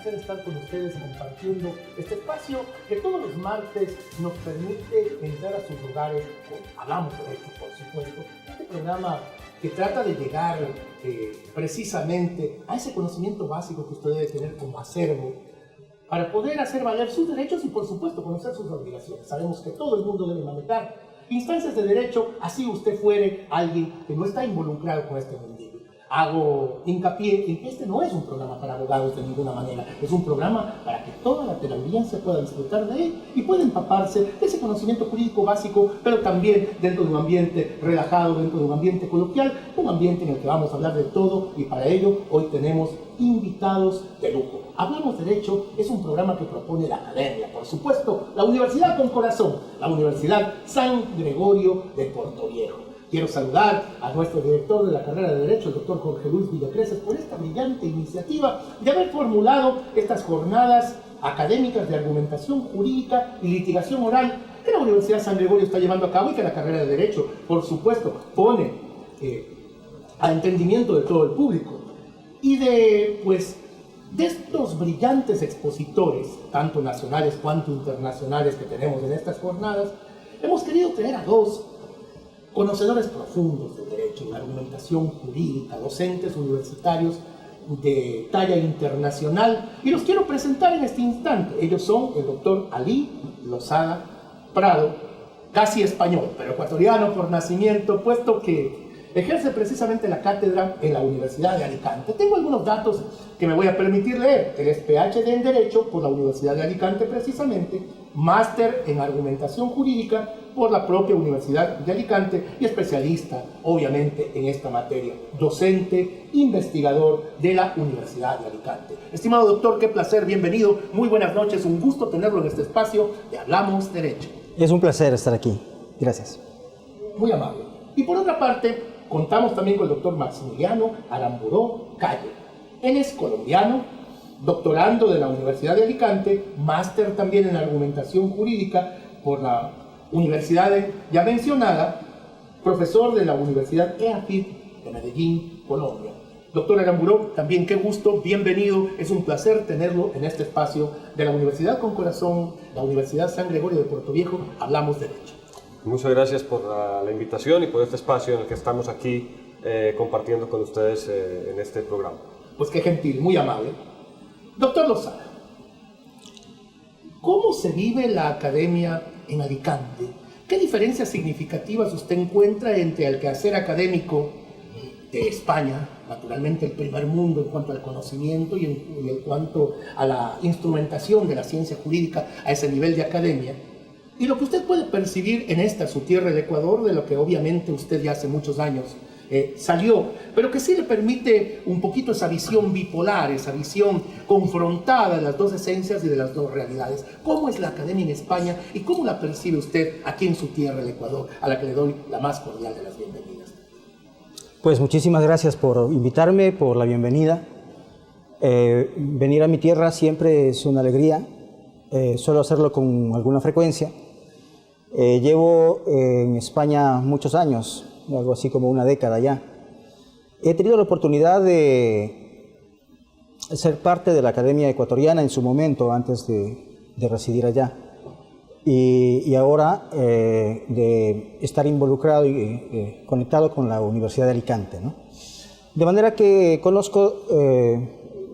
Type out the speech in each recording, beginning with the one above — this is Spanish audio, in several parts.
placer estar con ustedes compartiendo este espacio que todos los martes nos permite entrar a sus hogares. Hablamos de Derecho, por supuesto. Este programa que trata de llegar precisamente a ese conocimiento básico que usted debe tener como acervo para poder hacer valer sus derechos y, por supuesto, conocer sus obligaciones. Sabemos que todo el mundo debe manejar instancias de derecho, así usted fuere alguien que no está involucrado con este mundillo. Hago hincapié en que este no es un programa para abogados de ninguna manera, es un programa para que toda la teleaudiencia pueda disfrutar de él y pueda empaparse de ese conocimiento jurídico básico, pero también dentro de un ambiente relajado, dentro de un ambiente coloquial, un ambiente en el que vamos a hablar de todo, y para ello hoy tenemos invitados de lujo. Hablamos Derecho es un programa que propone la academia, por supuesto, la Universidad con Corazón, la Universidad San Gregorio de Puerto Viejo. Quiero saludar a nuestro director de la carrera de Derecho, el doctor Jorge Luis Villacreces, por esta brillante iniciativa de haber formulado estas jornadas académicas de argumentación jurídica y litigación oral que la Universidad San Gregorio está llevando a cabo y que la carrera de Derecho, por supuesto, pone a entendimiento de todo el público. Y de estos brillantes expositores, tanto nacionales cuanto internacionales, que tenemos en estas jornadas, hemos querido traer a dos conocedores profundos de derecho, de argumentación jurídica, docentes universitarios de talla internacional, y los quiero presentar en este instante. Ellos son el doctor Ali Lozada Prado, casi español, pero ecuatoriano por nacimiento, puesto que ejerce precisamente la cátedra en la Universidad de Alicante. Tengo algunos datos que me voy a permitir leer. Él es PhD en Derecho por la Universidad de Alicante precisamente, máster en argumentación jurídica por la propia Universidad de Alicante y especialista, obviamente, en esta materia, docente, investigador de la Universidad de Alicante. Estimado doctor, qué placer, bienvenido, muy buenas noches, un gusto tenerlo en este espacio de Hablamos Derecho. Es un placer estar aquí, gracias. Muy amable. Y por otra parte, contamos también con el doctor Maximiliano Aramburó Calle. Él es colombiano, doctorando de la Universidad de Alicante, máster también en argumentación jurídica por la Universidad ya mencionada, profesor de la Universidad EAFIT de Medellín, Colombia. Doctor Aramburó, también qué gusto, bienvenido, es un placer tenerlo en este espacio de la Universidad con Corazón, la Universidad San Gregorio de Puerto Viejo. Hablamos Derecho. Muchas gracias por la invitación y por este espacio en el que estamos aquí compartiendo con ustedes en este programa. Pues qué gentil, muy amable. Doctor Lozada, ¿cómo se vive la academia en Alicante? ¿Qué diferencias significativas usted encuentra entre el quehacer académico de España, naturalmente el primer mundo en cuanto al conocimiento y en cuanto a la instrumentación de la ciencia jurídica a ese nivel de academia, y lo que usted puede percibir en esta, su tierra, el Ecuador, de lo que obviamente usted ya hace muchos años salió, pero que sí le permite un poquito esa visión bipolar, esa visión confrontada de las dos esencias y de las dos realidades? ¿Cómo es la academia en España y cómo la percibe usted aquí en su tierra, el Ecuador, a la que le doy la más cordial de las bienvenidas? Pues muchísimas gracias por invitarme, por la bienvenida. Venir a mi tierra siempre es una alegría, suelo hacerlo con alguna frecuencia. Llevo en España muchos años, algo así como una década ya. He tenido la oportunidad de ser parte de la Academia Ecuatoriana en su momento, antes de residir allá. Y ahora de estar involucrado y conectado con la Universidad de Alicante, ¿no? De manera que conozco,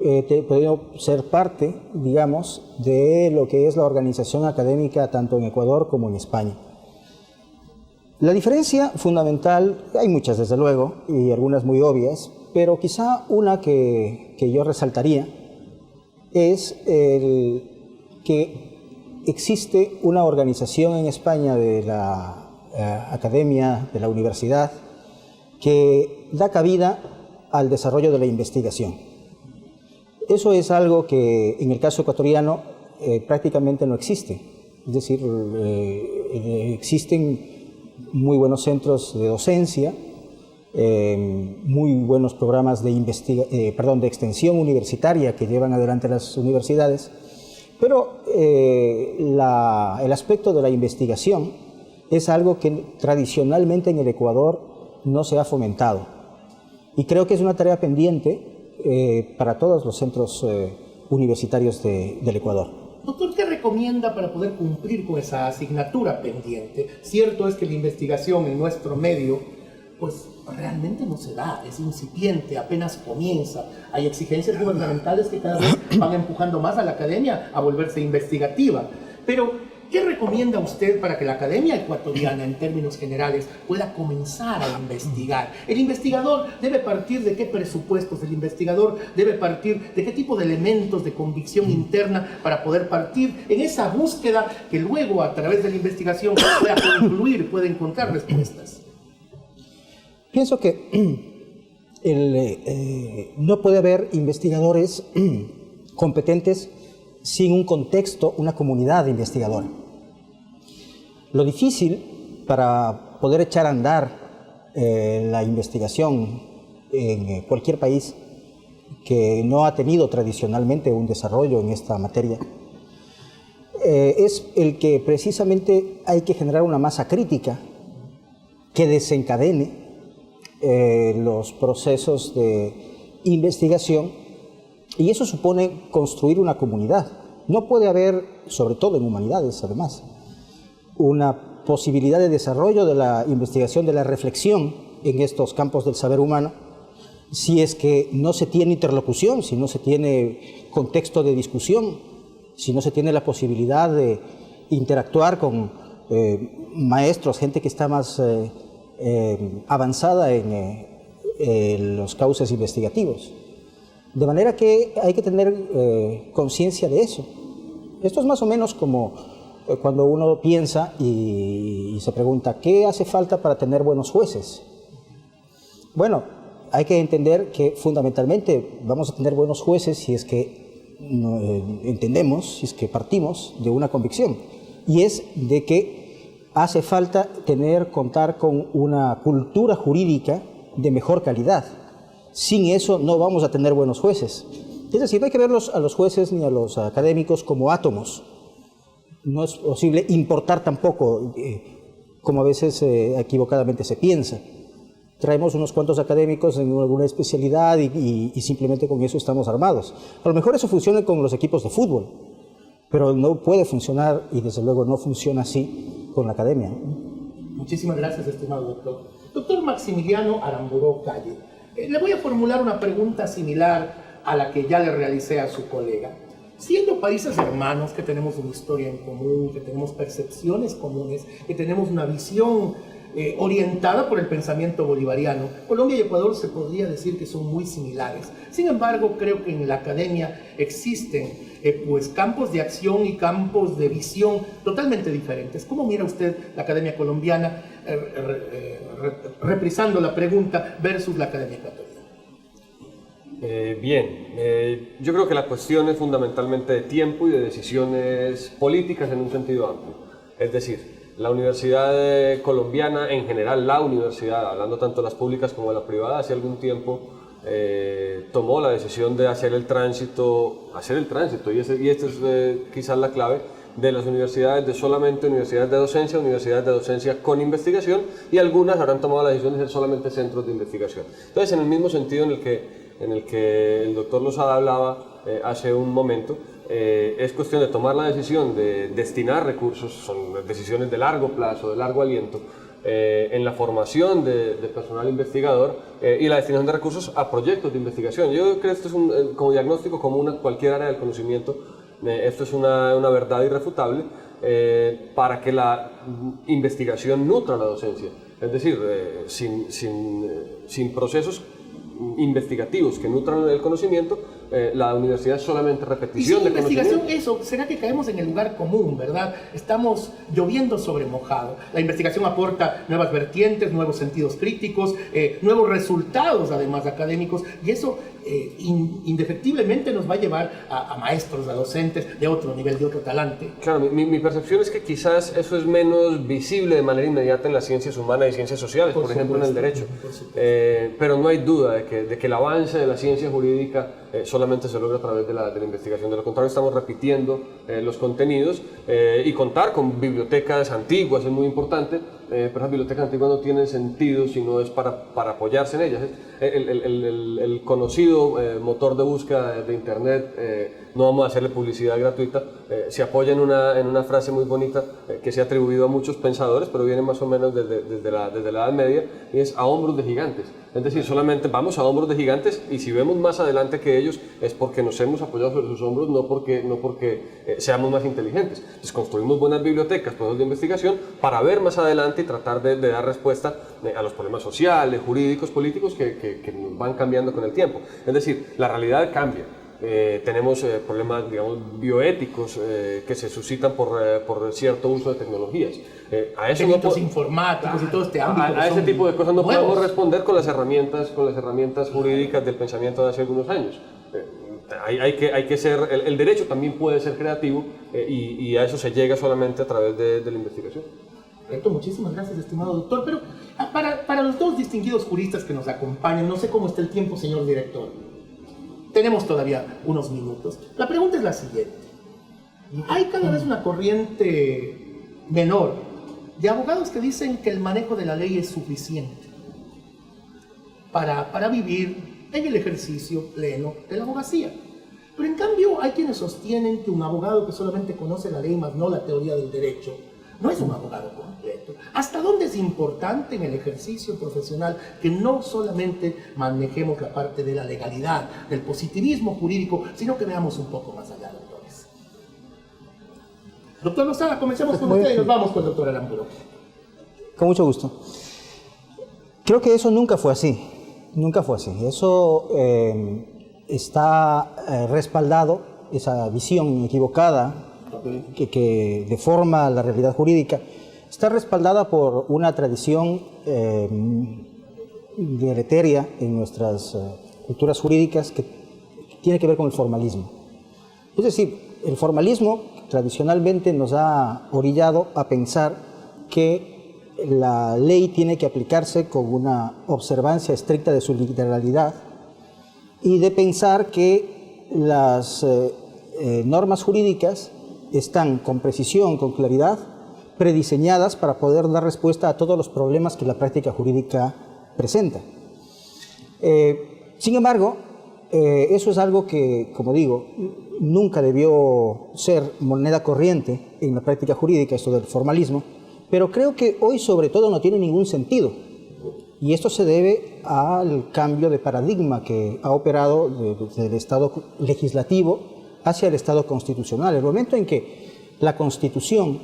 he podido ser parte, digamos, de lo que es la organización académica tanto en Ecuador como en España. La diferencia fundamental, hay muchas desde luego, y algunas muy obvias, pero quizá una que yo resaltaría es que existe una organización en España de la academia, de la universidad, que da cabida al desarrollo de la investigación. Eso es algo que en el caso ecuatoriano prácticamente no existe. Es decir, existen muy buenos centros de docencia, muy buenos programas de extensión universitaria que llevan adelante las universidades, pero el aspecto de la investigación es algo que tradicionalmente en el Ecuador no se ha fomentado. Y creo que es una tarea pendiente para todos los centros universitarios del Ecuador. Doctor, ¿qué recomienda para poder cumplir con esa asignatura pendiente? Cierto es que la investigación en nuestro medio, pues realmente no se da, es incipiente, apenas comienza. Hay exigencias gubernamentales que cada vez van empujando más a la academia a volverse investigativa. Pero, ¿qué recomienda usted para que la academia ecuatoriana, en términos generales, pueda comenzar a investigar? El investigador debe partir de qué presupuestos, el investigador debe partir de qué tipo de elementos de convicción interna para poder partir en esa búsqueda que luego, a través de la investigación, pueda concluir, pueda encontrar respuestas. Pienso que no puede haber investigadores competentes sin un contexto, una comunidad investigadora. Lo difícil para poder echar a andar la investigación en cualquier país que no ha tenido tradicionalmente un desarrollo en esta materia es el que precisamente hay que generar una masa crítica que desencadene los procesos de investigación, y eso supone construir una comunidad. No puede haber, sobre todo en humanidades además, una posibilidad de desarrollo de la investigación, de la reflexión en estos campos del saber humano, si es que no se tiene interlocución, si no se tiene contexto de discusión, si no se tiene la posibilidad de interactuar con maestros, gente que está más avanzada en los cauces investigativos. De manera que hay que tener conciencia de eso. Esto es más o menos como cuando uno piensa y se pregunta, ¿qué hace falta para tener buenos jueces? Bueno, hay que entender que fundamentalmente vamos a tener buenos jueces si es que entendemos, si es que partimos de una convicción, y es de que hace falta contar con una cultura jurídica de mejor calidad. Sin eso no vamos a tener buenos jueces. Es decir, no hay que verlos a los jueces ni a los académicos como átomos. No es posible importar tampoco, como a veces equivocadamente se piensa. Traemos unos cuantos académicos en alguna especialidad y simplemente con eso estamos armados. A lo mejor eso funciona con los equipos de fútbol, pero no puede funcionar, y desde luego no funciona así con la academia. Muchísimas gracias, estimado doctor. Doctor Maximiliano Aramburó Calle, le voy a formular una pregunta similar a la que ya le realicé a su colega. Siendo países hermanos, que tenemos una historia en común, que tenemos percepciones comunes, que tenemos una visión orientada por el pensamiento bolivariano, Colombia y Ecuador se podría decir que son muy similares. Sin embargo, creo que en la academia existen pues campos de acción y campos de visión totalmente diferentes. ¿Cómo mira usted la academia colombiana, reprisando la pregunta, versus la academia ecuatoriana? Yo creo que la cuestión es fundamentalmente de tiempo y de decisiones políticas en un sentido amplio. Es decir, la universidad colombiana en general, la universidad, hablando tanto de las públicas como de la privada, hace algún tiempo tomó la decisión de hacer el tránsito, y esta es quizás la clave, de las universidades de solamente universidades de docencia con investigación, y algunas habrán tomado la decisión de ser solamente centros de investigación. Entonces, en el mismo sentido en el que el doctor Lozada hablaba hace un momento, es cuestión de tomar la decisión de destinar recursos, son decisiones de largo plazo, de largo aliento, en la formación de personal investigador y la destinación de recursos a proyectos de investigación. Yo creo que esto es como diagnóstico común a cualquier área del conocimiento. Esto es una verdad irrefutable para que la investigación nutra la docencia. Es decir, sin procesos investigativos que nutran el conocimiento, la universidad es solamente repetición de investigación, conocimiento. eso, será que caemos en el lugar común, ¿verdad? Estamos lloviendo sobre mojado. La investigación aporta nuevas vertientes, nuevos sentidos críticos, nuevos resultados además académicos, y eso indefectiblemente nos va a llevar a maestros, a docentes de otro nivel, de otro talante. Claro, mi percepción es que quizás eso es menos visible de manera inmediata en las ciencias humanas y ciencias sociales, por ejemplo en el derecho. Pero no hay duda de que el avance de la ciencia jurídica solamente se logra a través de la investigación. De lo contrario, estamos repitiendo los contenidos, y contar con bibliotecas antiguas es muy importante, pero las bibliotecas antiguas no tienen sentido si no es para apoyarse en ellas. El conocido motor de búsqueda de Internet, no vamos a hacerle publicidad gratuita, se apoya en una frase muy bonita que se ha atribuido a muchos pensadores, pero viene más o menos desde la Edad Media, y es a hombros de gigantes. Es decir, solamente vamos a hombros de gigantes, y si vemos más adelante que ellos es porque nos hemos apoyado sobre sus hombros, no porque seamos más inteligentes. Entonces construimos buenas bibliotecas, procesos de investigación, para ver más adelante y tratar de dar respuesta a los problemas sociales, jurídicos, políticos que van cambiando con el tiempo. Es decir, la realidad cambia. Tenemos problemas, digamos, bioéticos que se suscitan por cierto uso de tecnologías. A eso delitos informáticos y todo este ámbito. A ese tipo de cosas no nuevos. podemos responder con las herramientas jurídicas del pensamiento de hace algunos años. Hay que ser, el derecho también puede ser creativo, y a eso se llega solamente a través de la investigación. Perfecto, muchísimas gracias, estimado doctor. Pero para los dos distinguidos juristas que nos acompañan, no sé cómo está el tiempo, señor director. Tenemos todavía unos minutos. La pregunta es la siguiente. Hay cada vez una corriente menor de abogados que dicen que el manejo de la ley es suficiente para vivir en el ejercicio pleno de la abogacía. Pero en cambio hay quienes sostienen que un abogado que solamente conoce la ley más no la teoría del derecho no es un abogado completo. ¿Hasta dónde es importante en el ejercicio profesional que no solamente manejemos la parte de la legalidad, del positivismo jurídico, sino que veamos un poco más allá, doctores? Doctor Lozada, comencemos con usted y nos vamos con el doctor Aramburu. Con mucho gusto. Creo que eso nunca fue así. Nunca fue así. Eso está respaldado, esa visión equivocada que deforma la realidad jurídica, está respaldada por una tradición deletérea en nuestras culturas jurídicas que tiene que ver con el formalismo. Es decir, el formalismo tradicionalmente nos ha orillado a pensar que la ley tiene que aplicarse con una observancia estricta de su literalidad y de pensar que las normas jurídicas están con precisión, con claridad, prediseñadas para poder dar respuesta a todos los problemas que la práctica jurídica presenta. Sin embargo, eso es algo que, como digo, nunca debió ser moneda corriente en la práctica jurídica, esto del formalismo, pero creo que hoy sobre todo no tiene ningún sentido. Y esto se debe al cambio de paradigma que ha operado desde el Estado legislativo hacia el Estado constitucional. El momento en que la Constitución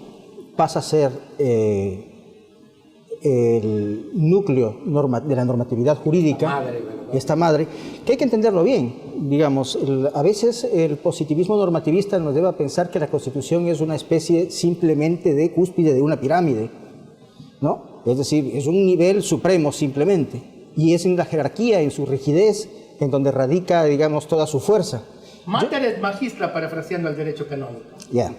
pasa a ser el núcleo de la normatividad jurídica, esta madre, que hay que entenderlo bien. Digamos, a veces el positivismo normativista nos lleva a pensar que la Constitución es una especie simplemente de cúspide de una pirámide, ¿no? Es decir, es un nivel supremo simplemente, y es en la jerarquía, en su rigidez, en donde radica, digamos, toda su fuerza. Mater et magistra, parafraseando al derecho canónico. Ya.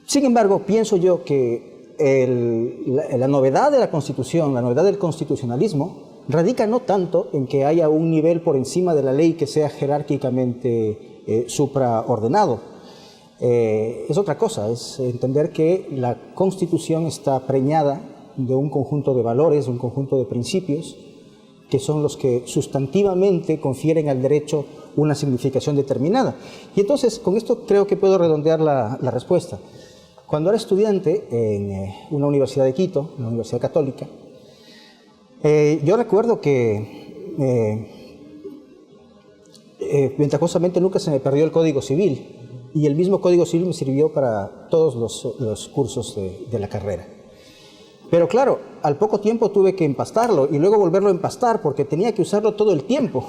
Sin embargo, pienso yo que la novedad de la Constitución, la novedad del constitucionalismo, radica no tanto en que haya un nivel por encima de la ley que sea jerárquicamente supraordenado. Es otra cosa, es entender que la Constitución está preñada de un conjunto de valores, de un conjunto de principios, que son los que sustantivamente confieren al derecho una significación determinada. Y entonces, con esto creo que puedo redondear la respuesta. Cuando era estudiante en una universidad de Quito, una universidad católica, yo recuerdo que ventajosamente nunca se me perdió el Código Civil, y el mismo Código Civil me sirvió para todos los cursos de la carrera. Pero claro, al poco tiempo tuve que empastarlo y luego volverlo a empastar porque tenía que usarlo todo el tiempo.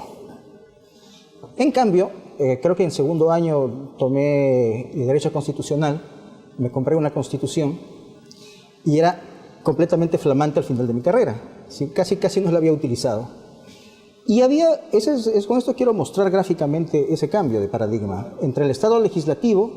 En cambio, creo que en segundo año tomé Derecho Constitucional, me compré una Constitución y era completamente flamante al final de mi carrera. Sí, casi no la había utilizado. Y con esto quiero mostrar gráficamente ese cambio de paradigma entre el Estado legislativo,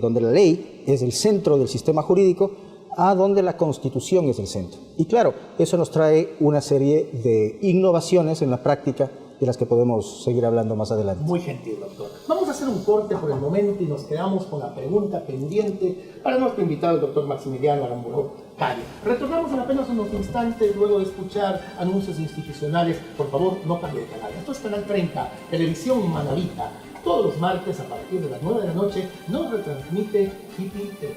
donde la ley es el centro del sistema jurídico, a donde la Constitución es el centro. Y claro, eso nos trae una serie de innovaciones en la práctica de las que podemos seguir hablando más adelante. Muy gentil, doctor. Vamos a hacer un corte por el momento y nos quedamos con la pregunta pendiente para nuestro invitado, el doctor Maximiliano Aramburu. calle. Retornamos en apenas unos instantes luego de escuchar anuncios institucionales. Por favor, no cambie de canal. Esto es Canal 30, Televisión Manavita. Todos los martes a partir de las 9 de la noche nos retransmite Hippie TV.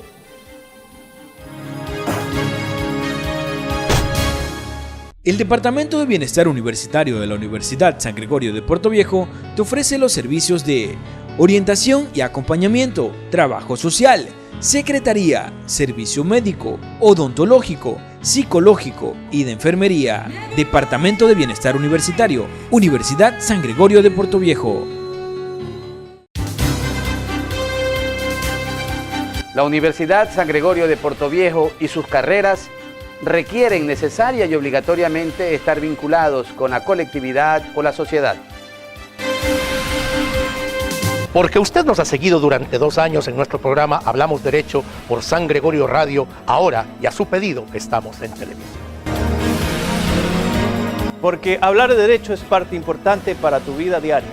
El Departamento de Bienestar Universitario de la Universidad San Gregorio de Puerto Viejo te ofrece los servicios de orientación y acompañamiento, trabajo social, secretaría, servicio médico, odontológico, psicológico y de enfermería. Departamento de Bienestar Universitario, Universidad San Gregorio de Puerto Viejo. La Universidad San Gregorio de Puerto Viejo y sus carreras requieren necesaria y obligatoriamente estar vinculados con la colectividad o la sociedad. Porque usted nos ha seguido durante 2 años en nuestro programa Hablamos Derecho por San Gregorio Radio, ahora y a su pedido estamos en televisión. Porque hablar de derecho es parte importante para tu vida diaria.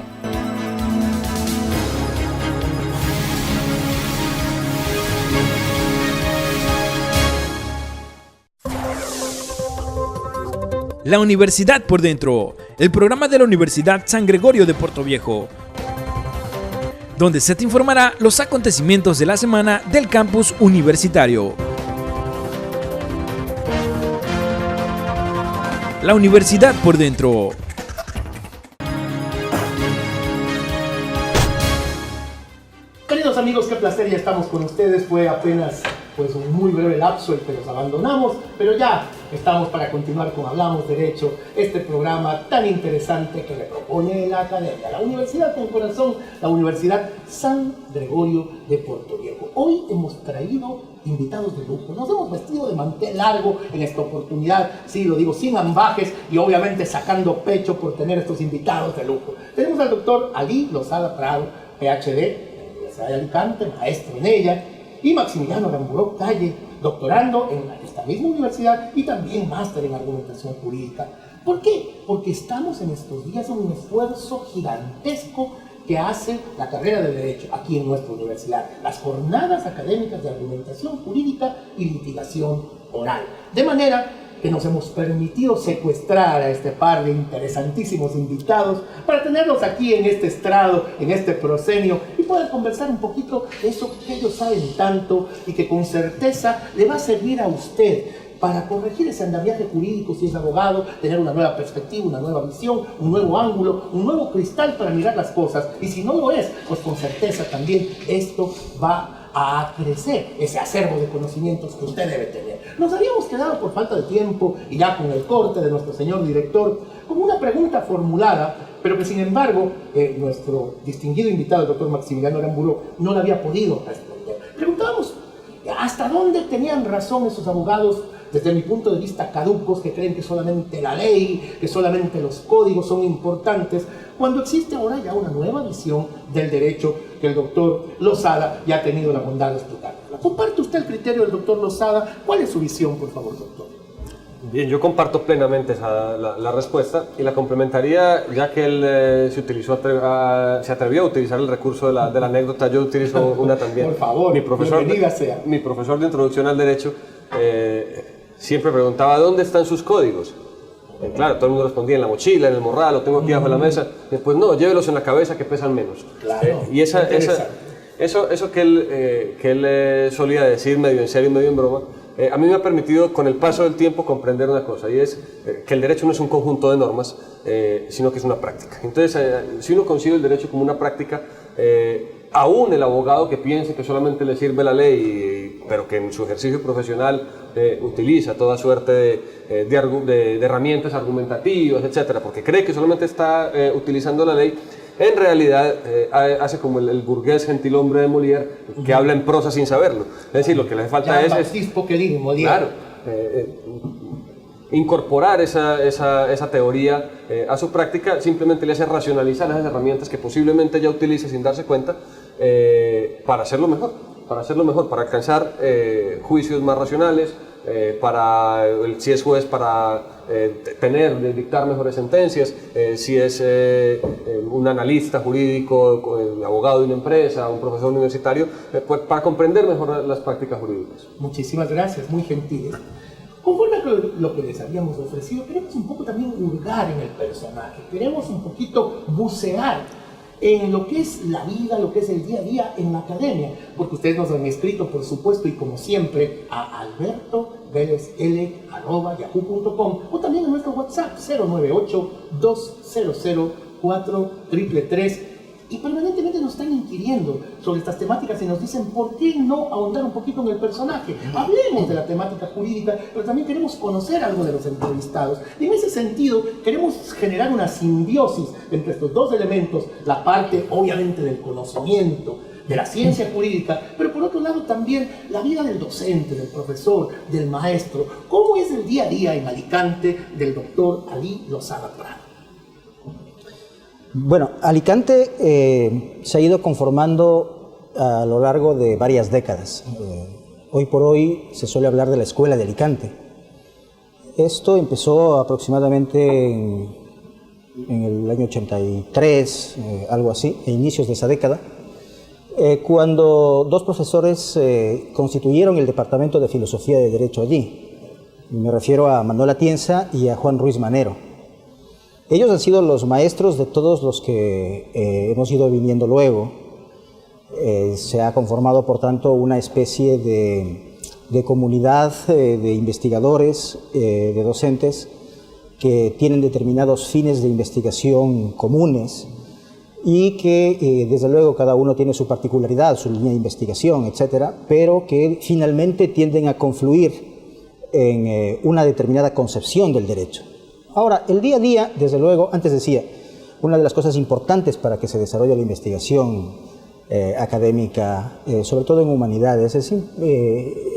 La Universidad por Dentro, el programa de la Universidad San Gregorio de Puerto Viejo, donde se te informará los acontecimientos de la semana del campus universitario. La Universidad por Dentro. Queridos amigos, qué placer, ya estamos con ustedes. Fue apenas un muy breve lapso el que los abandonamos, pero ya estamos para continuar con Hablamos Derecho, este programa tan interesante que le propone la academia, la Universidad con Corazón, la Universidad San Gregorio de Puerto Viejo. Hoy hemos traído invitados de lujo, nos hemos vestido de mantel largo en esta oportunidad, sí, lo digo, sin ambajes y obviamente sacando pecho por tener estos invitados de lujo. Tenemos al doctor Ali Lozada Prado, PhD, de la Universidad de Alicante, maestro en ella, y Maximiliano Aramburó Calle, doctorando en esta misma universidad y también máster en argumentación jurídica. ¿Por qué? Porque estamos en estos días en un esfuerzo gigantesco que hace la carrera de Derecho aquí en nuestra universidad, las jornadas académicas de argumentación jurídica y litigación oral. De manera que nos hemos permitido secuestrar a este par de interesantísimos invitados para tenerlos aquí en este estrado, en este proscenio, y poder conversar un poquito de eso que ellos saben tanto y que con certeza le va a servir a usted para corregir ese andamiaje jurídico si es abogado, tener una nueva perspectiva, una nueva visión, un nuevo ángulo, un nuevo cristal para mirar las cosas. Y si no lo es, pues con certeza también esto va a crecer ese acervo de conocimientos que usted debe tener. Nos habíamos quedado por falta de tiempo y ya con el corte de nuestro señor director con una pregunta formulada, pero que sin embargo nuestro distinguido invitado, el doctor Maximiliano Aramburó, no la había podido responder. Preguntábamos hasta dónde tenían razón esos abogados, desde mi punto de vista caducos, que creen que solamente la ley, que solamente los códigos son importantes, cuando existe ahora ya una nueva visión del derecho que el doctor Lozada ya ha tenido la bondad de explicar. ¿Comparte usted el criterio del doctor Lozada? ¿Cuál es su visión, por favor, doctor? Bien, yo comparto plenamente la respuesta y la complementaría, ya que él se atrevió a utilizar el recurso de la anécdota, yo utilizo una también. Por favor, bienvenida sea. Mi profesor de Introducción al Derecho siempre preguntaba ¿dónde están sus códigos? Claro, todo el mundo respondía en la mochila, en el morral, lo tengo aquí abajo de la mesa. Pues no, llévelos en la cabeza que pesan menos. Claro, y eso que él solía decir medio en serio y medio en broma, a mí me ha permitido con el paso del tiempo comprender una cosa, y es que el derecho no es un conjunto de normas, sino que es una práctica. Entonces, si uno concibe el derecho como una práctica, aún el abogado que piense que solamente le sirve la ley, pero que en su ejercicio profesional utiliza toda suerte de herramientas argumentativas, etcétera, porque cree que solamente está utilizando la ley, en realidad hace como el burgués gentilhombre de Molière, que habla en prosa sin saberlo. Es decir, lo que le hace falta es claro, incorporar esa teoría a su práctica. Simplemente le hace racionalizar esas herramientas que posiblemente ya utilice sin darse cuenta, para hacerlo mejor, para alcanzar juicios más racionales, si es juez para dictar mejores sentencias, si es un analista jurídico, abogado de una empresa, un profesor universitario, para comprender mejor las prácticas jurídicas. Muchísimas gracias, muy gentiles. Conforme a lo que les habíamos ofrecido, queremos un poco también hurgar en el personaje, queremos un poquito bucear en lo que es la vida, lo que es el día a día en la academia, porque ustedes nos han escrito, por supuesto, y como siempre, a albertovélezl@yahoo.com o también en nuestro WhatsApp 098-200-4333, y permanentemente nos están inquiriendo sobre estas temáticas y nos dicen ¿por qué no ahondar un poquito en el personaje? Hablemos de la temática jurídica, pero también queremos conocer algo de los entrevistados. Y en ese sentido queremos generar una simbiosis entre estos dos elementos, la parte obviamente del conocimiento, de la ciencia jurídica, pero por otro lado también la vida del docente, del profesor, del maestro. ¿Cómo es el día a día en Alicante del doctor Ali Lozada Prado? Bueno, Alicante se ha ido conformando a lo largo de varias décadas. Hoy por hoy se suele hablar de la Escuela de Alicante. Esto empezó aproximadamente en el año 83, algo así, a inicios de esa década, cuando dos profesores constituyeron el Departamento de Filosofía de Derecho allí. Me refiero a Manuel Atienza y a Juan Ruiz Manero. Ellos han sido los maestros de todos los que hemos ido viniendo luego. Se ha conformado, por tanto, una especie de comunidad de investigadores, de docentes, que tienen determinados fines de investigación comunes y que, desde luego, cada uno tiene su particularidad, su línea de investigación, etcétera, pero que finalmente tienden a confluir en una determinada concepción del derecho. Ahora, el día a día, desde luego, antes decía, una de las cosas importantes para que se desarrolle la investigación académica, sobre todo en humanidades, es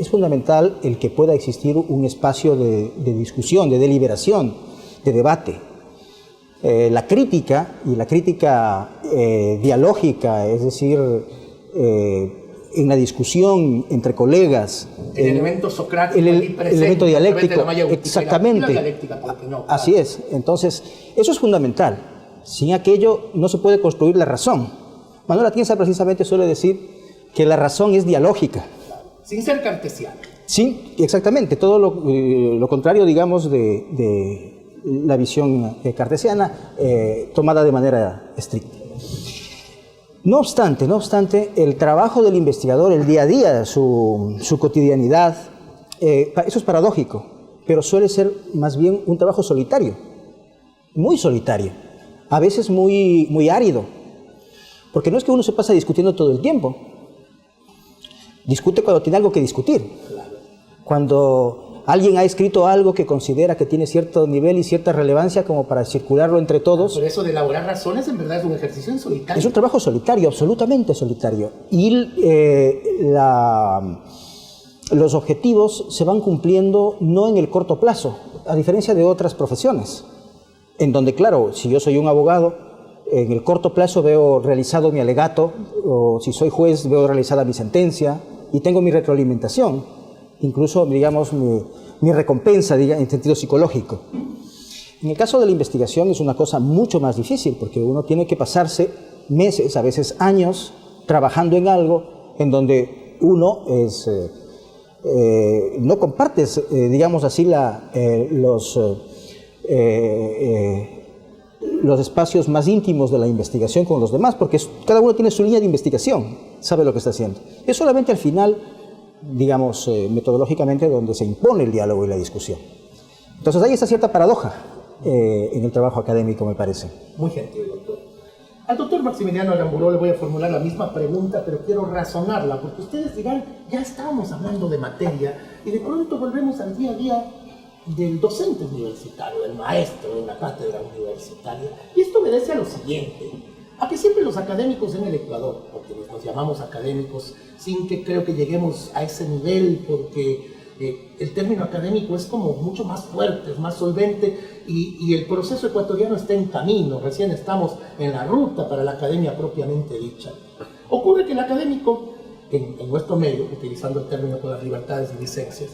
fundamental el que pueda existir un espacio de discusión, de deliberación, de debate. La crítica, y la crítica dialógica, es decir, en la discusión entre colegas, el elemento socrático, el elemento dialéctico, exactamente, dialéctica, no, así es. Entonces, eso es fundamental. Sin aquello no se puede construir la razón. Manuel Atienza precisamente suele decir que la razón es dialógica. Sin ser cartesiana. Sí, exactamente, todo lo contrario, digamos, de la visión cartesiana tomada de manera estricta. No obstante, el trabajo del investigador, el día a día, su cotidianidad, eso es paradójico, pero suele ser más bien un trabajo solitario, muy solitario, a veces muy árido, porque no es que uno se pasa discutiendo todo el tiempo, discute cuando tiene algo que discutir, cuando alguien ha escrito algo que considera que tiene cierto nivel y cierta relevancia como para circularlo entre todos. Pero eso de elaborar razones en verdad es un ejercicio en solitario. Es un trabajo solitario, absolutamente solitario. Y los objetivos se van cumpliendo no en el corto plazo, a diferencia de otras profesiones, en donde, claro, si yo soy un abogado, en el corto plazo veo realizado mi alegato, o si soy juez veo realizada mi sentencia y tengo mi retroalimentación. Incluso, digamos, mi recompensa, en sentido psicológico. En el caso de la investigación es una cosa mucho más difícil, porque uno tiene que pasarse meses, a veces años, trabajando en algo en donde uno no compartes, digamos así, los espacios más íntimos de la investigación con los demás, porque cada uno tiene su línea de investigación, sabe lo que está haciendo. Es solamente al final, digamos, metodológicamente, donde se impone el diálogo y la discusión. Entonces hay esta cierta paradoja en el trabajo académico, me parece. Muy gentil, doctor. Al doctor Maximiliano Aramburu le voy a formular la misma pregunta, pero quiero razonarla, porque ustedes dirán, ya estábamos hablando de materia, y de pronto volvemos al día a día del docente universitario, del maestro de una cátedra universitaria. Y esto obedece a lo siguiente, a que siempre los académicos en el Ecuador, porque nos llamamos académicos, sin que creo que lleguemos a ese nivel, porque el término académico es como mucho más fuerte, es más solvente, y el proceso ecuatoriano está en camino, recién estamos en la ruta para la academia propiamente dicha. Ocurre que el académico, en nuestro medio, utilizando el término con las libertades y licencias,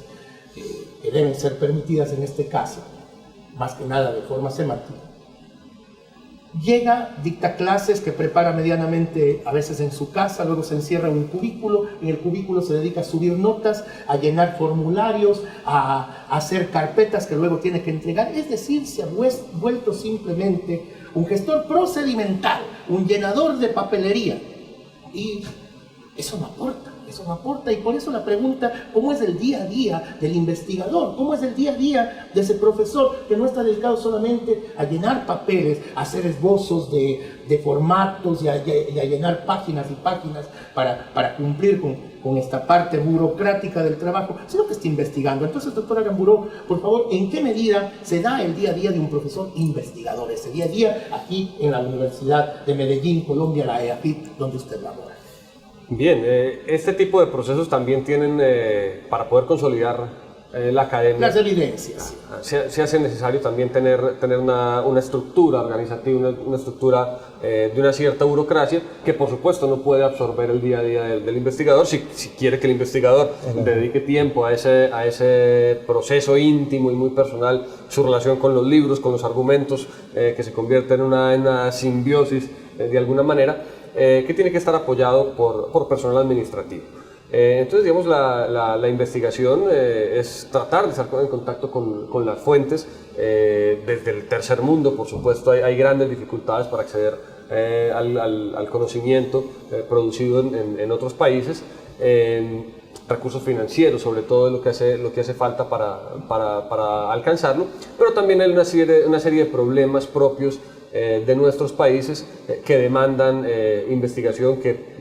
que deben ser permitidas en este caso, más que nada de forma semántica, llega, dicta clases que prepara medianamente, a veces en su casa, luego se encierra en un cubículo, en el cubículo se dedica a subir notas, a llenar formularios, a hacer carpetas que luego tiene que entregar, es decir, se ha vuelto simplemente un gestor procedimental, un llenador de papelería, y eso no aporta, y por eso la pregunta, ¿cómo es el día a día del investigador? ¿Cómo es el día a día de ese profesor que no está dedicado solamente a llenar papeles, a hacer esbozos de formatos y a llenar páginas y páginas para cumplir con esta parte burocrática del trabajo, sino que está investigando? Entonces, doctor Aramburu, por favor, ¿en qué medida se da el día a día de un profesor investigador, ese día a día aquí en la Universidad de Medellín, Colombia, la EAFIT, donde usted labora? Bien, este tipo de procesos también tienen, para poder consolidar la academia, las evidencias. Se hace necesario también tener una estructura organizativa, una estructura de una cierta burocracia que por supuesto no puede absorber el día a día del investigador si quiere que el investigador dedique tiempo a ese proceso íntimo y muy personal, su relación con los libros, con los argumentos, que se convierte en una simbiosis de alguna manera, que tiene que estar apoyado por personal administrativo. Entonces, digamos, la investigación es tratar de estar en contacto con las fuentes. Desde el tercer mundo, por supuesto, hay grandes dificultades para acceder al conocimiento producido en otros países. Recursos financieros, sobre todo, lo que hace falta para alcanzarlo, pero también hay una serie de problemas propios de nuestros países que demandan investigación que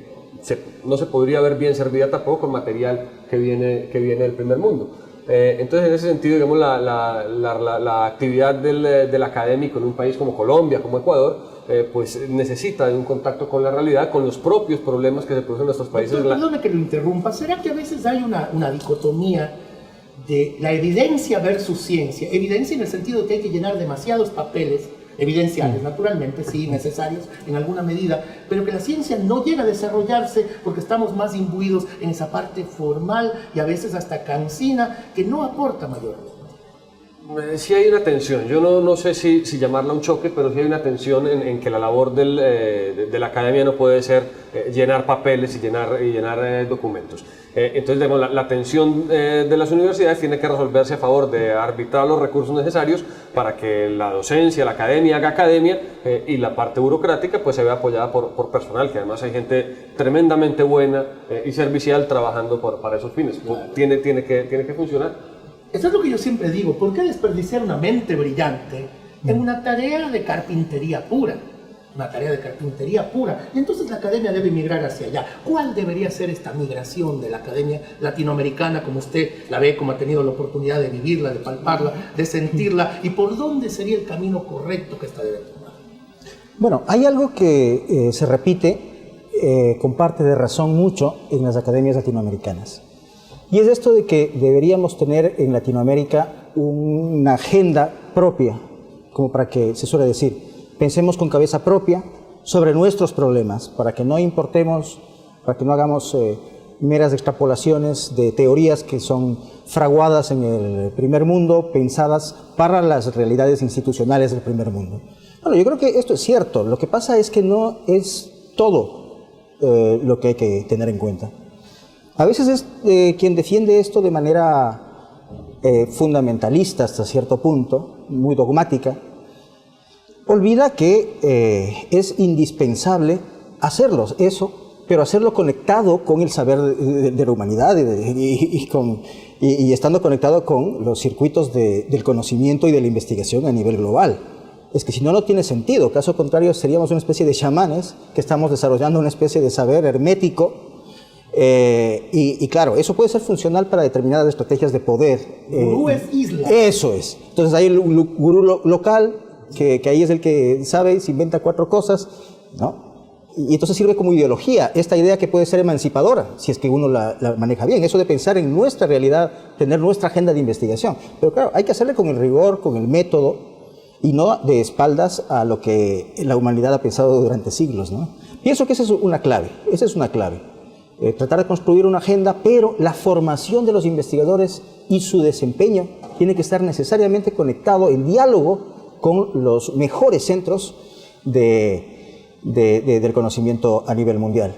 no se podría ver bien servida tampoco con material que viene del primer mundo. Entonces, en ese sentido, digamos, la actividad del académico en un país como Colombia, como Ecuador, pues necesita de un contacto con la realidad, con los propios problemas que se producen en nuestros países. Perdone que lo interrumpa, ¿será que a veces hay una dicotomía de la evidencia versus ciencia? Evidencia en el sentido de que hay que llenar demasiados papeles evidenciales, naturalmente, sí, necesarios en alguna medida, pero que la ciencia no llega a desarrollarse porque estamos más imbuidos en esa parte formal y a veces hasta cansina que no aporta mayormente. Sí hay una tensión, yo no sé si llamarla un choque, pero sí hay una tensión en que la labor de la academia no puede ser llenar papeles y llenar documentos. Entonces, digamos, la tensión de las universidades tiene que resolverse a favor de arbitrar los recursos necesarios para que la docencia, la academia haga academia, y la parte burocrática pues se vea apoyada por personal, que además hay gente tremendamente buena y servicial trabajando para esos fines. Tiene que funcionar. Eso es lo que yo siempre digo, ¿por qué desperdiciar una mente brillante en una tarea de carpintería pura? Una tarea de carpintería pura. Y entonces la academia debe migrar hacia allá. ¿Cuál debería ser esta migración de la academia latinoamericana, como usted la ve, como ha tenido la oportunidad de vivirla, de palparla, de sentirla? ¿Y por dónde sería el camino correcto que esta debe tomar? Bueno, hay algo que se repite con parte de razón mucho en las academias latinoamericanas. Y es esto de que deberíamos tener en Latinoamérica una agenda propia, como para que se suele decir, pensemos con cabeza propia sobre nuestros problemas, para que no importemos, para que no hagamos meras extrapolaciones de teorías que son fraguadas en el primer mundo, pensadas para las realidades institucionales del primer mundo. Bueno, yo creo que esto es cierto, lo que pasa es que no es todo lo que hay que tener en cuenta. A veces es quien defiende esto de manera fundamentalista hasta cierto punto, muy dogmática, olvida que es indispensable hacerlos, pero hacerlo conectado con el saber de la humanidad y estando conectado con los circuitos del conocimiento y de la investigación a nivel global. Es que si no, no tiene sentido. Caso contrario, seríamos una especie de chamanes que estamos desarrollando una especie de saber hermético. Y claro, eso puede ser funcional para determinadas estrategias de poder. Gurú es isla. Eso es. Entonces hay el gurú local, que ahí es el que sabe, se inventa 4 cosas, ¿no? Y entonces sirve como ideología, esta idea que puede ser emancipadora, si es que uno la maneja bien. Eso de pensar en nuestra realidad, tener nuestra agenda de investigación. Pero claro, hay que hacerle con el rigor, con el método, y no de espaldas a lo que la humanidad ha pensado durante siglos, ¿no? Pienso que esa es una clave, tratar de construir una agenda, pero la formación de los investigadores y su desempeño tiene que estar necesariamente conectado en diálogo con los mejores centros del conocimiento a nivel mundial.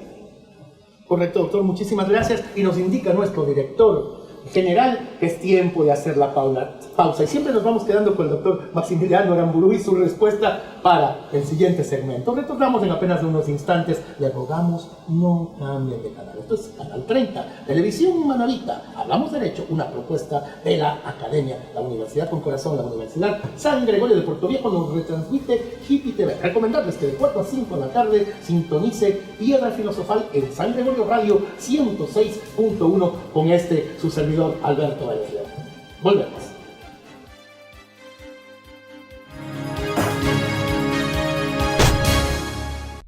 Correcto, doctor, muchísimas gracias. Y nos indica nuestro director general que es tiempo de hacer la pausa. Y siempre nos vamos quedando con el doctor Maximiliano Aramburu y su respuesta para el siguiente segmento. Retornamos en apenas unos instantes. Le rogamos no cambien de canal. Esto es Canal 30, Televisión Manavita. Hablamos Derecho, una propuesta de la Academia, la Universidad con Corazón, la Universidad San Gregorio de Portoviejo nos retransmite Hippie TV. Recomendarles que de 4 a 5 de la tarde sintonice Piedra Filosofal en San Gregorio Radio 106.1 con su servidor Alberto Valle. Volvemos.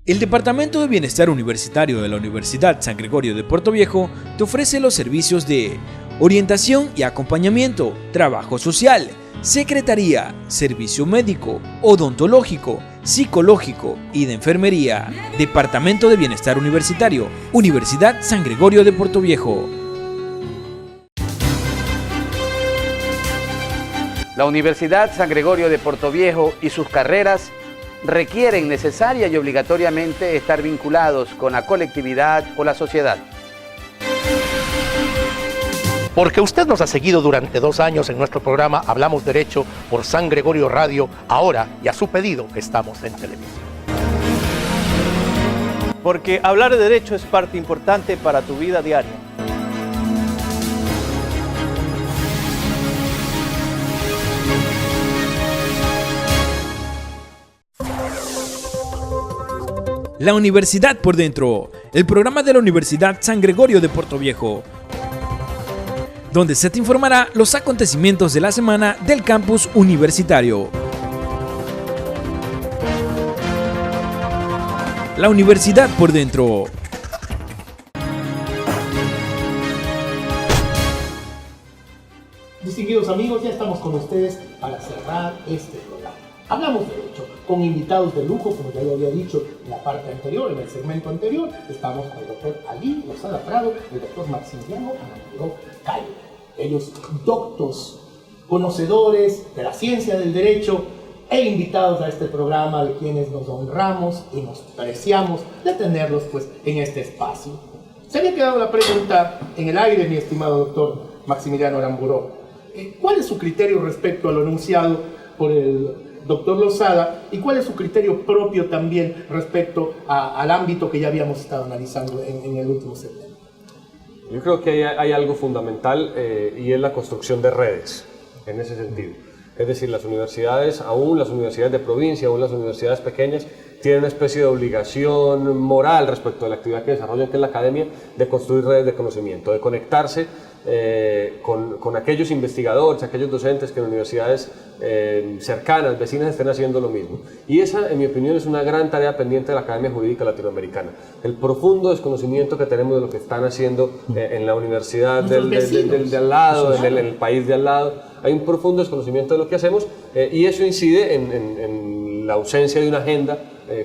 El Departamento de Bienestar Universitario de la Universidad San Gregorio de Portoviejo te ofrece los servicios de orientación y acompañamiento, trabajo social, secretaría, servicio médico, odontológico, psicológico y de enfermería. Departamento de Bienestar Universitario, Universidad San Gregorio de Portoviejo. La Universidad San Gregorio de Portoviejo y sus carreras requieren necesaria y obligatoriamente estar vinculados con la colectividad o la sociedad. Porque usted nos ha seguido durante 2 años en nuestro programa Hablamos Derecho por San Gregorio Radio, ahora y a su pedido estamos en televisión. Porque hablar de derecho es parte importante para tu vida diaria. La Universidad por Dentro, el programa de la Universidad San Gregorio de Portoviejo, donde se te informará los acontecimientos de la semana del campus universitario. La Universidad por Dentro. Distinguidos amigos, ya estamos con ustedes para cerrar este programa. Hablamos Derecho, con invitados de lujo, como ya lo había dicho en la parte anterior, en el segmento anterior. Estamos con el doctor Ali Lozada Prado y el doctor Maximiliano Aramburu Cayo. Ellos doctos, conocedores de la ciencia del derecho e invitados a este programa, de quienes nos honramos y nos preciamos de tenerlos pues en este espacio. Se había quedado la pregunta en el aire, mi estimado doctor Maximiliano Aramburu. ¿Cuál es su criterio respecto a lo enunciado por el doctor Lozada, y cuál es su criterio propio también respecto al ámbito que ya habíamos estado analizando en el último segmento? Yo creo que hay algo fundamental y es la construcción de redes en ese sentido. Es decir, las universidades, aún las universidades de provincia, aún las universidades pequeñas, tienen una especie de obligación moral respecto a la actividad que desarrollan, que es la academia, de construir redes de conocimiento, de conectarse con aquellos investigadores, aquellos docentes que en universidades cercanas, vecinas, estén haciendo lo mismo. Y esa, en mi opinión, es una gran tarea pendiente de la Academia Jurídica Latinoamericana. El profundo desconocimiento que tenemos de lo que están haciendo en la universidad del de al lado, en el país de al lado. Hay un profundo desconocimiento de lo que hacemos y eso incide en la ausencia de una agenda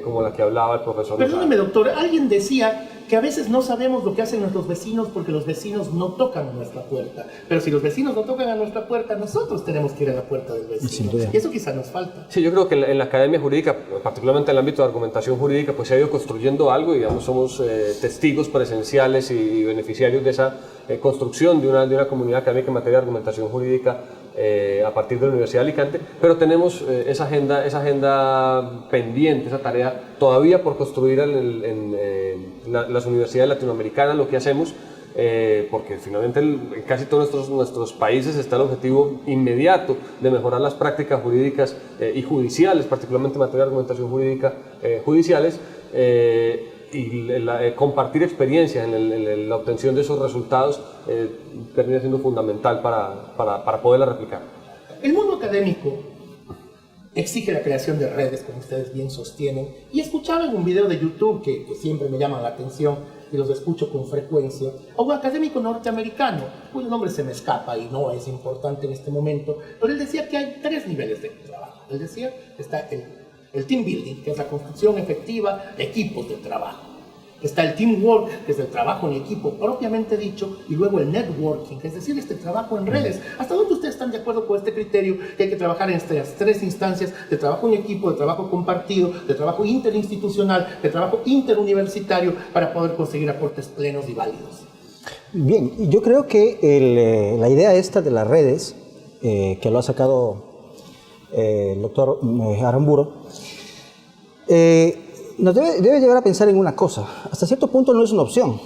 como la que hablaba el profesor. Perdóneme, doctor, alguien decía que a veces no sabemos lo que hacen nuestros vecinos porque los vecinos no tocan a nuestra puerta. Pero si los vecinos no tocan a nuestra puerta, nosotros tenemos que ir a la puerta del vecino. Y eso quizá nos falta. Sí, yo creo que en la academia jurídica, particularmente en el ámbito de argumentación jurídica, pues se ha ido construyendo algo y digamos somos testigos presenciales y beneficiarios de esa construcción de una comunidad académica en materia de argumentación jurídica a partir de la Universidad de Alicante, pero tenemos esa agenda pendiente, esa tarea todavía por construir en las universidades latinoamericanas, lo que hacemos, porque finalmente en casi todos nuestros países está el objetivo inmediato de mejorar las prácticas jurídicas y judiciales, particularmente en materia de argumentación jurídica judiciales, y compartir experiencias en la obtención de esos resultados termina siendo fundamental para poderla replicar. El mundo académico exige la creación de redes, como ustedes bien sostienen, y escuchaba en un video de YouTube que siempre me llama la atención y los escucho con frecuencia, a un académico norteamericano, cuyo nombre se me escapa y no es importante en este momento, pero él decía que hay 3 niveles de trabajo. Él decía que está el team building, que es la construcción efectiva de equipos de trabajo. Está el teamwork, que es el trabajo en equipo propiamente dicho, y luego el networking, es decir, este trabajo en redes. ¿Hasta dónde ustedes están de acuerdo con este criterio que hay que trabajar en estas tres instancias de trabajo en equipo, de trabajo compartido, de trabajo interinstitucional, de trabajo interuniversitario para poder conseguir aportes plenos y válidos? Bien, yo creo que la idea esta de las redes, que lo ha sacado el doctor Aramburo, nos debe llevar a pensar en una cosa. Hasta cierto punto no es una opción,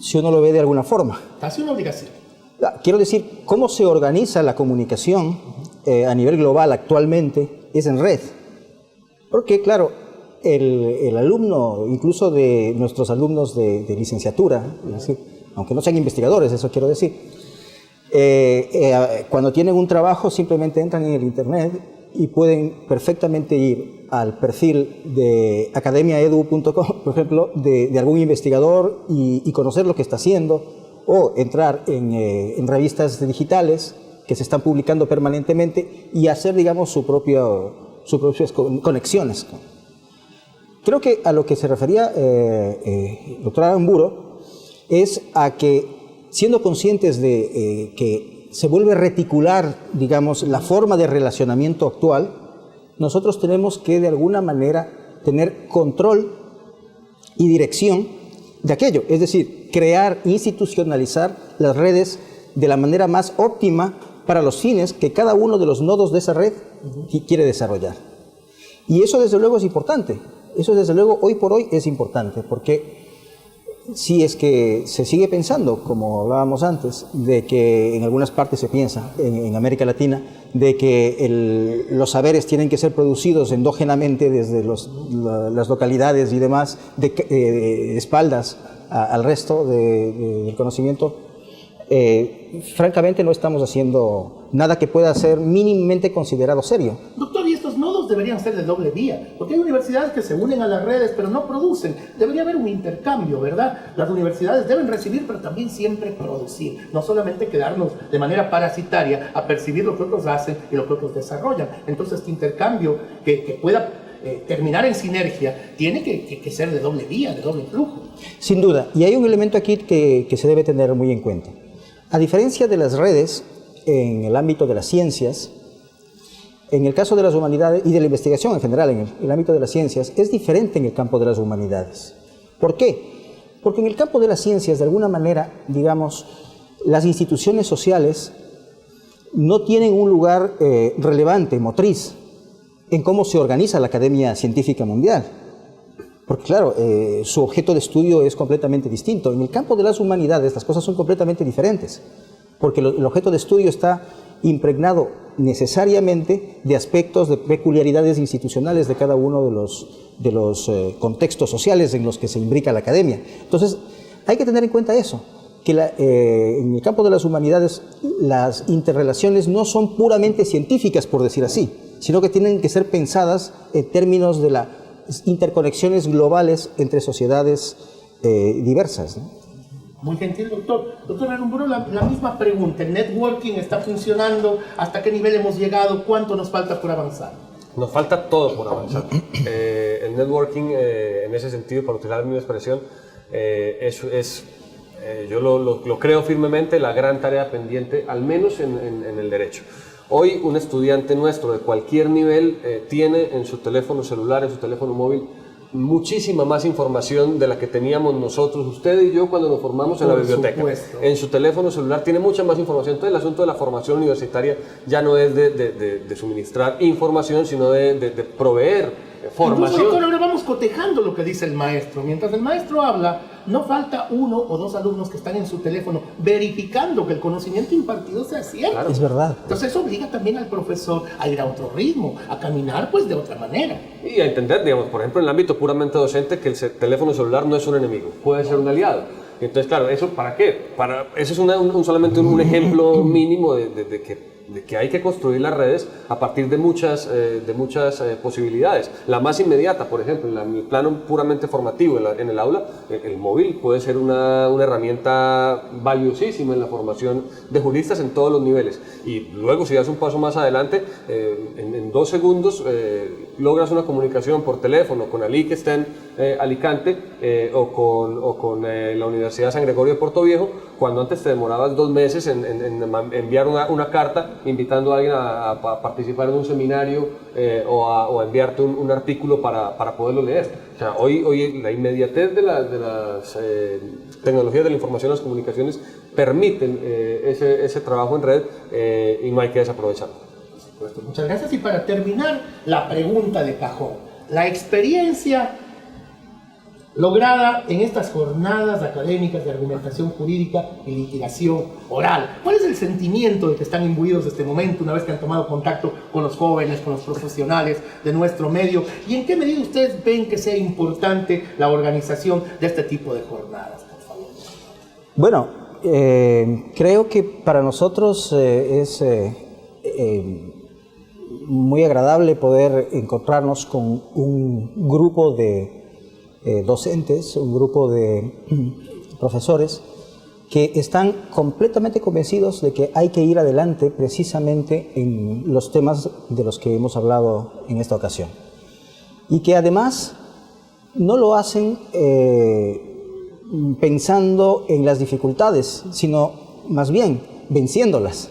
si uno lo ve de alguna forma. Casi una obligación. Quiero decir, cómo se organiza la comunicación a nivel global actualmente es en red. Porque, claro, el alumno, incluso de nuestros alumnos de licenciatura, es decir, aunque no sean investigadores, eso quiero decir, cuando tienen un trabajo simplemente entran en el internet y pueden perfectamente ir al perfil de academiaedu.com, por ejemplo, de algún investigador y conocer lo que está haciendo, o entrar en revistas digitales que se están publicando permanentemente y hacer, digamos, sus propias conexiones. Creo que a lo que se refería el doctor Aramburo es a que, siendo conscientes de que se vuelve reticular, digamos, la forma de relacionamiento actual, nosotros tenemos que de alguna manera tener control y dirección de aquello, es decir, crear, institucionalizar las redes de la manera más óptima para los fines que cada uno de los nodos de esa red quiere desarrollar. Y eso desde luego es importante, eso desde luego hoy por hoy es importante, porque si es que se sigue pensando, como hablábamos antes, de que en algunas partes se piensa, en América Latina, de que los saberes tienen que ser producidos endógenamente desde las localidades y demás, de espaldas al resto del conocimiento, francamente no estamos haciendo nada que pueda ser mínimamente considerado serio. Doctor, y estos nodos deberían ser de doble vía, porque hay universidades que se unen a las redes pero no producen. Debería haber un intercambio, ¿verdad? Las universidades deben recibir pero también siempre producir, no solamente quedarnos de manera parasitaria a percibir lo que otros hacen y lo que otros desarrollan. Entonces este intercambio que pueda terminar en sinergia tiene que ser de doble vía, de doble flujo. Sin duda, y hay un elemento aquí que se debe tener muy en cuenta. A diferencia de las redes en el ámbito de las ciencias, en el caso de las humanidades y de la investigación en general, en el ámbito de las ciencias, es diferente en el campo de las humanidades. ¿Por qué? Porque en el campo de las ciencias, de alguna manera, digamos, las instituciones sociales no tienen un lugar relevante, motriz, en cómo se organiza la Academia Científica Mundial. Porque claro, su objeto de estudio es completamente distinto. En el campo de las humanidades las cosas son completamente diferentes, porque el objeto de estudio está impregnado necesariamente de aspectos, de peculiaridades institucionales de cada uno de los contextos sociales en los que se imbrica la academia. Entonces, hay que tener en cuenta eso, que en el campo de las humanidades las interrelaciones no son puramente científicas, por decir así, sino que tienen que ser pensadas en términos de las interconexiones globales entre sociedades diversas, ¿no? Muy gentil, doctor. Doctor Aramburo, la misma pregunta. ¿El networking está funcionando? ¿Hasta qué nivel hemos llegado? ¿Cuánto nos falta por avanzar? Nos falta todo por avanzar. El networking, en ese sentido, para utilizar mi expresión, yo lo creo firmemente, la gran tarea pendiente, al menos en el derecho. Hoy un estudiante nuestro de cualquier nivel tiene en su teléfono celular, en su teléfono móvil, muchísima más información de la que teníamos nosotros, usted y yo, cuando nos formamos en la biblioteca. Supuesto. En su teléfono celular tiene mucha más información. Entonces el asunto de la formación universitaria ya no es de suministrar información, sino de proveer formación. Incluso, doctor, ahora vamos cotejando lo que dice el maestro. Mientras el maestro habla, no falta uno o dos alumnos que están en su teléfono verificando que el conocimiento impartido sea cierto. Claro. Es verdad. Entonces eso obliga también al profesor a ir a otro ritmo, a caminar pues de otra manera. Y a entender, digamos, por ejemplo, en el ámbito puramente docente, que el teléfono celular no es un enemigo, puede ser un aliado. Entonces, claro, ¿eso para qué? Ese es solamente un ejemplo mínimo de que que hay que construir las redes a partir de muchas posibilidades. La más inmediata, por ejemplo, en el plano puramente formativo, en el aula, el móvil puede ser una herramienta valiosísima en la formación de juristas en todos los niveles. Y luego, si das un paso más adelante, en 2 segundos logras una comunicación por teléfono con Ali, que está en Alicante, o con la Universidad San Gregorio de Puerto Viejo, cuando antes te demorabas 2 meses en enviar una carta invitando a alguien a participar en un seminario o a enviarte un artículo para poderlo leer. O sea, hoy la inmediatez de las tecnologías de la información y las comunicaciones permiten ese trabajo en red, y no hay que desaprovecharlo. Por supuesto. Muchas gracias. Y para terminar, la pregunta de cajón. La experiencia lograda en estas jornadas académicas de argumentación jurídica y litigación oral. ¿Cuál es el sentimiento de que están imbuidos de este momento una vez que han tomado contacto con los jóvenes, con los profesionales de nuestro medio? ¿Y en qué medida ustedes ven que sea importante la organización de este tipo de jornadas, por favor? Bueno, creo que para nosotros es muy agradable poder encontrarnos con un grupo de docentes, un grupo de profesores que están completamente convencidos de que hay que ir adelante precisamente en los temas de los que hemos hablado en esta ocasión. Y que además no lo hacen pensando en las dificultades, sino más bien venciéndolas.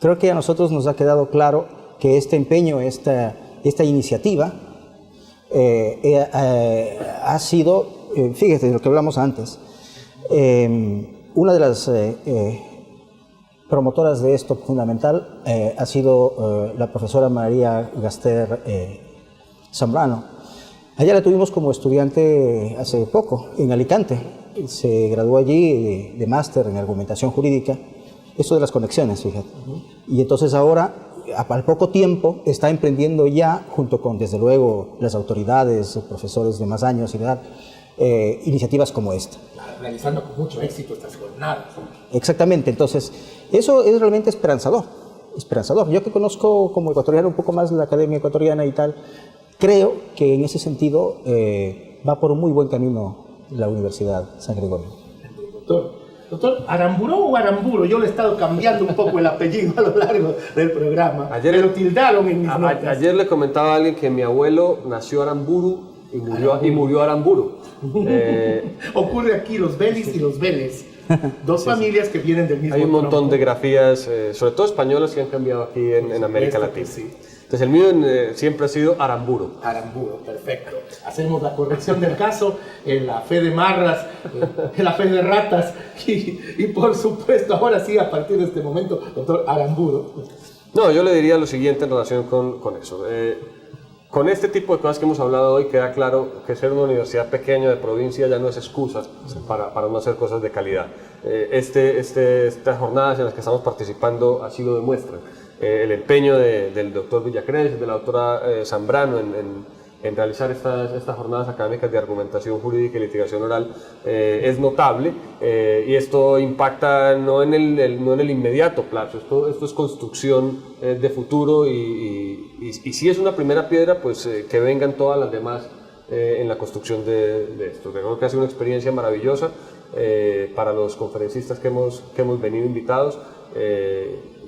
Creo que a nosotros nos ha quedado claro que este empeño, esta iniciativa, ha sido, fíjate de lo que hablamos antes, una de las promotoras de esto fundamental ha sido la profesora María Gaster Zambrano. A ella la tuvimos como estudiante hace poco en Alicante, se graduó allí de máster en argumentación jurídica, esto de las conexiones, fíjate. Y entonces ahora, al poco tiempo, está emprendiendo ya, junto con, desde luego, las autoridades, profesores de más años y de edad, iniciativas como esta. Realizando con mucho éxito estas jornadas. Exactamente, entonces, eso es realmente esperanzador. Yo que conozco como ecuatoriano un poco más de la Academia Ecuatoriana y tal, creo que en ese sentido va por un muy buen camino la Universidad San Gregorio. Doctor, ¿Aramburo o Aramburo? Yo le he estado cambiando un poco el apellido a lo largo del programa. Me lo tildaron en mis notas. Ayer le comentaba a alguien que mi abuelo nació Aramburu y murió Aramburu. Ocurre aquí los Vélez y los Vélez. Dos familias que vienen del mismo Hay un montón tronco. de grafías, sobre todo españolas, que han cambiado aquí en América Latina. Sí. Entonces el mío siempre ha sido Aramburu. Aramburu, perfecto. Hacemos la corrección del caso en la fe de marras, en la fe de ratas y por supuesto, ahora sí, a partir de este momento, doctor Aramburu. No, yo le diría lo siguiente en relación con eso. Con este tipo de cosas que hemos hablado hoy queda claro que ser una universidad pequeña de provincia ya no es excusa para no hacer cosas de calidad. Estas jornadas en las que estamos participando así lo demuestran. El empeño del doctor Villacrés, de la doctora Zambrano en realizar estas jornadas académicas de argumentación jurídica y litigación oral es notable, y esto impacta no en el inmediato plazo, esto es construcción de futuro, y si es una primera piedra, pues que vengan todas las demás en la construcción de esto. Creo que ha sido una experiencia maravillosa para los conferencistas que hemos venido invitados.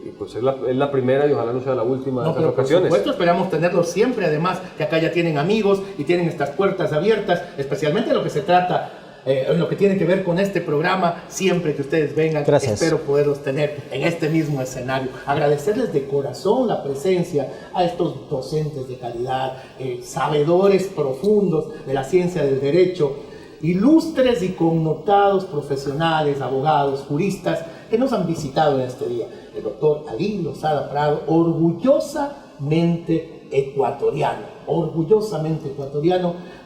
Y pues es la primera y ojalá no sea la última de estas ocasiones. Por supuesto, esperamos tenerlos siempre, además que acá ya tienen amigos y tienen estas puertas abiertas, especialmente en lo que se trata, en lo que tiene que ver con este programa. Siempre que ustedes vengan, gracias. Espero poderlos tener en este mismo escenario. Agradecerles de corazón la presencia a estos docentes de calidad, sabedores profundos de la ciencia del derecho, ilustres y connotados profesionales, abogados, juristas que nos han visitado en este día. El doctor Ali Lozada Prado, orgullosamente ecuatoriano,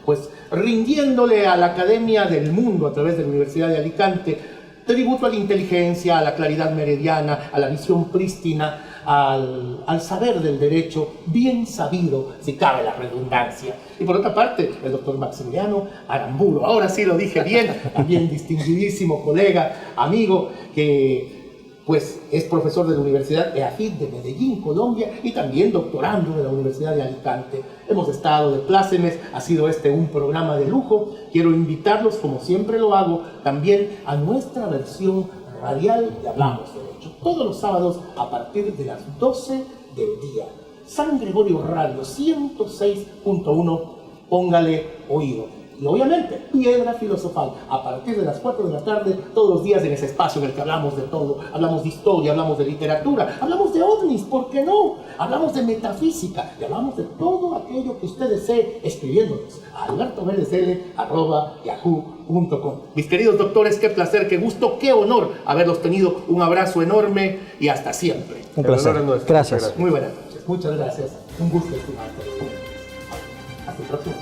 pues rindiéndole a la Academia del Mundo a través de la Universidad de Alicante tributo a la inteligencia, a la claridad meridiana, a la visión prístina, al saber del derecho bien sabido, si cabe la redundancia. Y por otra parte, el doctor Maximiliano Aramburu, ahora sí lo dije bien, también distinguidísimo colega, amigo, que pues es profesor de la Universidad EAFIT de Medellín, Colombia, y también doctorando de la Universidad de Alicante. Hemos estado de plácemes, ha sido este un programa de lujo. Quiero invitarlos, como siempre lo hago, también a nuestra versión radial de Hablamos Derecho, todos los sábados a partir de las 12 del día. San Gregorio Radio 106.1, póngale oído. Y obviamente, Piedra Filosofal, a partir de las 4 de la tarde, todos los días en ese espacio en el que hablamos de todo. Hablamos de historia, hablamos de literatura, hablamos de ovnis, ¿por qué no? Hablamos de metafísica y hablamos de todo aquello que usted desee escribiéndonos a albertoverdesl@yahoo.com. Mis queridos doctores, qué placer, qué gusto, qué honor haberlos tenido. Un abrazo enorme y hasta siempre. Un placer. Gracias. Gracias. Muy buenas noches. Muchas gracias. Un gusto estimarte. Hasta el próximo.